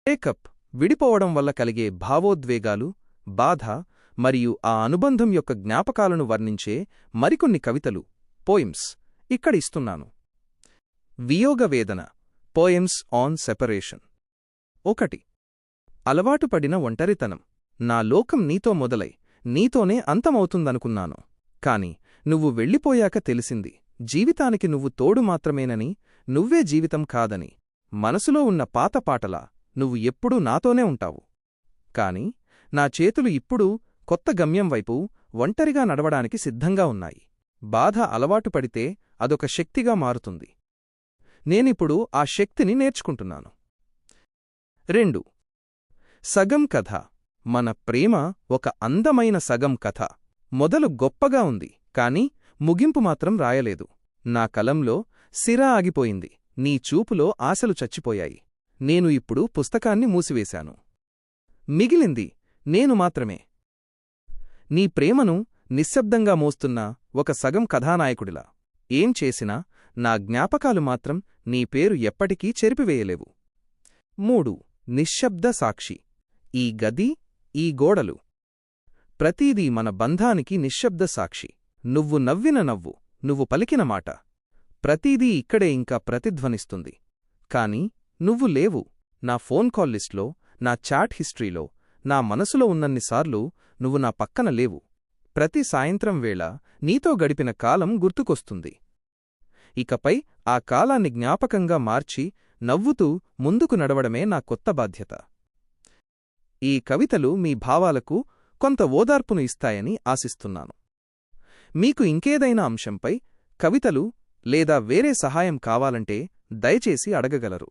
Breakup విడిపోవడం వల్ల కలిగే భావోద్వేగాలు, బాధ మరియు ఆ అనుబంధం యొక్క జ్ఞాపకాలను వర్ణించే మరికొన్ని కవితలు, పోయిమ్స్ ఇక్కడ ఇస్తున్నాను. వియోగవేదన, పోయమ్స్ ఆన్ సెపరేషన్. 1. అలవాటుపడిన ఒంటరితనం. నా లోకం నీతో మొదలై నీతోనే అంతమవుతుందనుకున్నాను. కాని నువ్వు వెళ్ళిపోయాక తెలిసింది, జీవితానికి నువ్వు తోడు మాత్రమేనని, నువ్వే జీవితం కాదని. మనసులో ఉన్న పాత పాటలా నువ్వు ఎప్పుడూ నాతోనే ఉంటావు. కాని నా చేతులు ఇప్పుడు కొత్త గమ్యం వైపు ఒంటరిగా నడవడానికి సిద్ధంగా ఉన్నాయి. బాధ అలవాటు పడితే అదొక శక్తిగా మారుతుంది. నేనిప్పుడు ఆ శక్తిని నేర్చుకుంటున్నాను. 2. సగం కథ. మన ప్రేమ ఒక అందమైన సగం కథ. మొదలు గొప్పగా ఉంది, కాని ముగింపు మాత్రం రాయలేదు. నా కలంలో సిరా ఆగిపోయింది, నీ చూపులో ఆశలు చచ్చిపోయాయి. నేను ఇప్పుడు పుస్తకాన్ని మూసివేశాను. మిగిలింది నేను మాత్రమే, నీ ప్రేమను నిశ్శబ్దంగా మోస్తున్న ఒక సగం కథానాయకుడిలా. ఏం చేసినా నా జ్ఞాపకాలు మాత్రం నీ పేరు ఎప్పటికీ చెరిపివేయలేవు. 3. నిశ్శబ్ద సాక్షి. ఈ గది, ఈ గోడలు, ప్రతీదీ మన బంధానికి నిశ్శబ్ద సాక్షి. నువ్వు నవ్విన నవ్వు, నువ్వు పలికిన మాట, ప్రతీదీ ఇక్కడే ఇంకా ప్రతిధ్వనిస్తుంది. కాని నువ్వు లేవు. నా ఫోన్ కాల్ లిస్ట్లో, నా చాట్ హిస్టరీలో, నా మనసులో ఉన్నన్నిసార్లు నువ్వు నా పక్కన లేవు. ప్రతి సాయంత్రం వేళ నీతో గడిపిన కాలం గుర్తుకొస్తుంది. ఇకపై ఆ కాలాన్ని జ్ఞాపకంగా మార్చి నవ్వుతూ ముందుకు నడవడమే నా కొత్త బాధ్యత. ఈ కవితలు మీ భావాలకు కొంత ఓదార్పును ఇస్తాయని ఆశిస్తున్నాను. మీకు ఇంకేదైనా అంశంపై కవితలు లేదా వేరే సహాయం కావాలంటే దయచేసి అడగగలరు.